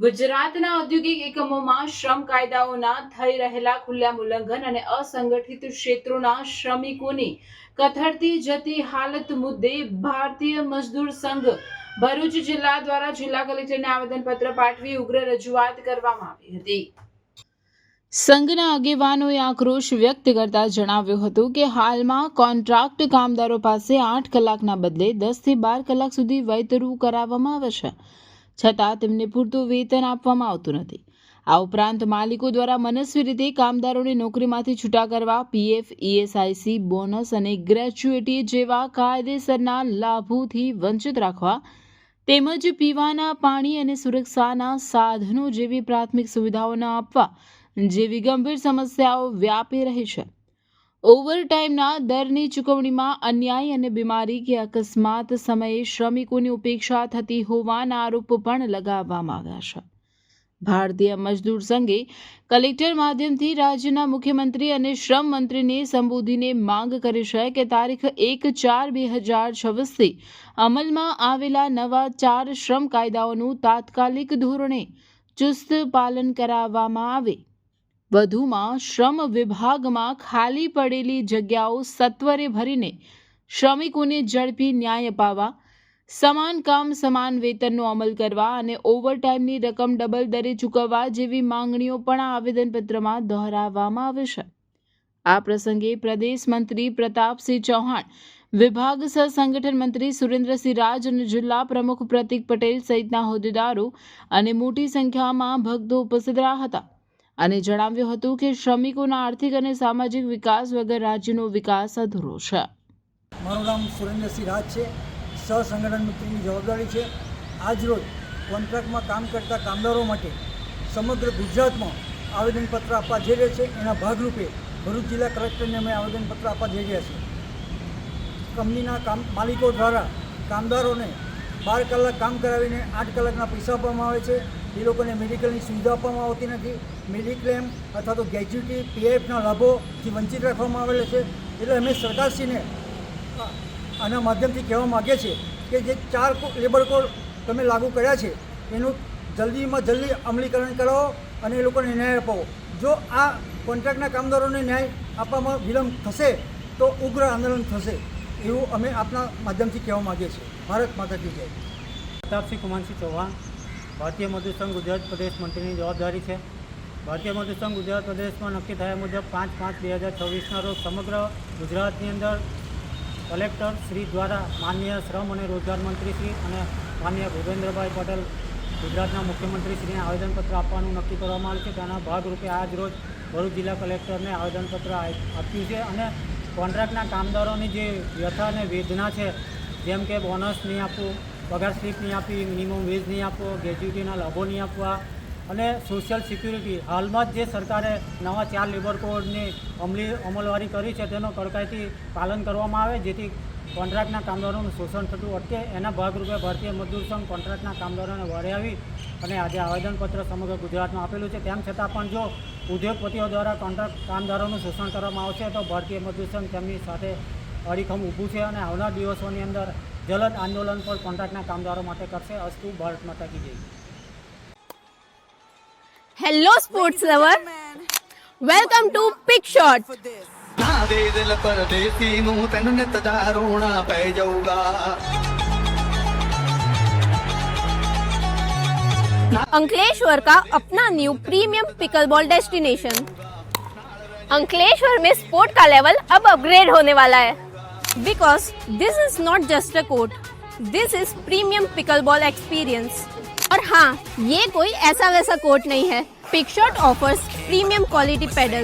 ગુજરાતના ઔદ્યોગિક એકમોમાં શ્રમ કાયદાઓના થઈ રહેલા ખુલ્લા ઉલ્લંઘન અને અસંગઠિત ક્ષેત્રોના શ્રમિકોની કથળતી જતી હાલત મુદ્દે ભારતીય મજદૂર સંઘ ભરૂચ જિલ્લા દ્વારા જિલ્લા કલેક્ટરને આવેદનપત્ર પાઠવી ઉગ્ર રજૂઆત કરવામાં આવી હતી। સંઘના આગેવાનોએ આક્રોશ વ્યક્ત કરતા જણાવ્યું હતું કે હાલમાં કોન્ટ્રાક્ટ કામદારો પાસે 8 કલાકના બદલે 10 થી 12 કલાક સુધી વેતરું કરાવવામાં આવે છે, છતાં તેમને પૂરતું વેતન આપવામાં આવતું નથી। આ ઉપરાંત માલિકો દ્વારા મનસ્વી રીતે કામદારોને નોકરીમાંથી છૂટા કરવા, પીએફ, ઈએસઆઈસી, બોનસ અને ગ્રેચ્યુઇટી જેવા કાયદેસરના લાભોથી વંચિત રાખવા તેમજ પીવાના પાણી અને સુરક્ષાના સાધનો જેવી પ્રાથમિક સુવિધાઓ ન આપવા જેવી ગંભીર સમસ્યાઓ વ્યાપી રહી છે। ઓવરટાઈમના દરની ચૂકવણીમાં અન્યાય અને બીમારી કે અકસ્માત સમયે શ્રમિકોની ઉપેક્ષા થતી હોવાના આરોપ પણ લગાવવામાં આવ્યા છે। ભારતીય મજદૂર સંઘે કલેક્ટર માધ્યમથી રાજ્યના મુખ્યમંત્રી અને શ્રમ મંત્રીને સંબોધીને માંગ કરી છે કે તારીખ 1/4/2026થી અમલમાં આવેલા નવા 4 શ્રમ કાયદાઓનું તાત્કાલિક ધોરણે ચુસ્ત પાલન કરાવવામાં આવે। વધુમાં શ્રમ વિભાગમાં ખાલી પડેલી જગ્યાઓ સત્વરે ભરીને શ્રમિકોને ઝડપી ન્યાય અપાવવા, સમાન કામ સમાન વેતનનો અમલ કરવા અને ઓવરટાઈમની રકમ ડબલ દરે ચૂકવવા જેવી માંગણીઓ પણ આ આવેદનપત્રમાં દોહરાવવામાં આવી છે। આ પ્રસંગે પ્રદેશ મંત્રી પ્રતાપસિંહ ચૌહાણ, વિભાગ સહ સંગઠન મંત્રી સુરેન્દ્રસિંહ રાજ અને જિલ્લા પ્રમુખ પ્રતિક પટેલ સહિતના હોદ્દેદારો અને મોટી સંખ્યામાં ભક્તો ઉપસ્થિત રહ્યા હતા અને જણાવ્યું હતું કે શ્રમિકોના આર્થિક અને સામાજિક વિકાસ વગર રાજ્યનો વિકાસ અધૂરો છે। મારું નામ સુરેન્દ્રસિંહ રાજ છે, સહ સંગઠન મંત્રીની જવાબદારી છે। આજરોજ કોન્ટ્રાક્ટમાં કામ કરતા કામદારો માટે સમગ્ર ગુજરાતમાં આવેદનપત્ર આપવા જઈ રહ્યા છે। એના ભાગરૂપે ભરૂચ જિલ્લા કલેક્ટરને અમે આવેદનપત્ર આપવા જઈ રહ્યા છીએ। કંપનીના માલિકો દ્વારા કામદારોને 12 કલાક કામ કરાવીને 8 કલાકના પૈસા આપવામાં આવે છે। એ લોકોને મેડિકલની સુવિધા આપવામાં આવતી નથી। મેડિક્લેમ અથવા તો ગ્રેચ્યુટી, પીએફના લાભોથી વંચિત રાખવામાં આવેલા છે। એટલે અમે સરકારશ્રીને આના માધ્યમથી કહેવા માગીએ છીએ કે જે 4 લેબર કોડ તમે લાગુ કર્યા છે એનું જલ્દીમાં જલ્દી અમલીકરણ કરાવો અને એ લોકોને ન્યાય અપાવો। જો આ કોન્ટ્રાક્ટના કામદારોને ન્યાય આપવામાં વિલંબ થશે તો ઉગ્ર આંદોલન થશે, એવું અમે આપના માધ્યમથી કહેવા માગીએ છીએ। ભારત માતા કી જય। પ્રતાપસિંહ કુમારસિંહ ચૌહાણ, ભારતીય મજદૂર સંઘ ગુજરાત પ્રદેશ મંત્રીની જવાબદારી છે। ભારતીય મજદૂર સંઘ ગુજરાત પ્રદેશમાં નક્કી થયા મુજબ 5/5/2026ના રોજ સમગ્ર ગુજરાતની અંદર કલેક્ટર શ્રી દ્વારા માનનીય શ્રમ અને રોજગાર મંત્રી શ્રી અને માનનીય ભૂપેન્દ્રભાઈ પટેલ ગુજરાતના મુખ્યમંત્રીશ્રીને આવેદનપત્ર આપવાનું નક્કી કરવામાં આવ્યું છે। તેના ભાગરૂપે આજ રોજ ભરૂચ જિલ્લા કલેક્ટરને આવેદનપત્ર આપ્યું છે અને કોન્ટ્રાક્ટના કામદારોની જે વ્યથા અને વેદના છે, જેમ કે બોનસ નહીં આપવું, પગાર સ્લીપ નહીં આપવી, મિનિમમ વેજ નહીં આપવો, ગ્રેચ્યુટીના લાભો નહીં આપવા અને સોશિયલ સિક્યુરિટી હાલમાં જ જે સરકારે નવા 4 લેબર કોડની અમલવારી કરી છે તેનો કડકાઈથી પાલન કરવામાં આવે, જેથી કોન્ટ્રાક્ટના કામદારોનું શોષણ થતું અટકે। એના ભાગરૂપે ભારતીય મજદૂર સંઘ કોન્ટ્રાક્ટના કામદારોને વડે આવી અને આજે આવેદનપત્ર સમગ્ર ગુજરાતમાં આપેલું છે। તેમ છતાં પણ જો ઉદ્યોગપતિઓ દ્વારા કોન્ટ્રાક્ટ કામદારોનું શોષણ કરવામાં આવશે તો ભારતીય મજદૂર સંઘ તેમની સાથે અડીખમ ઊભું છે અને આવનાર દિવસોની અંદર જલદ આંદોલન પર કોન્ટ્રાક્ટના કામદારો માટે કરશે। અસ્તુ, ભારત માતા કી જય। Hello sports lover, welcome to Pick Shot. Ankleshwar का अपना new premium pickleball destination. Ankleshwar में स्पोर्ट का लेवल अब अपग्रेड होने वाला है, because this is not just a court, this is premium pickleball experience. और हाँ, ये कोई ऐसा वैसा कोर्ट नहीं है। Pick Shot offers premium quality pedal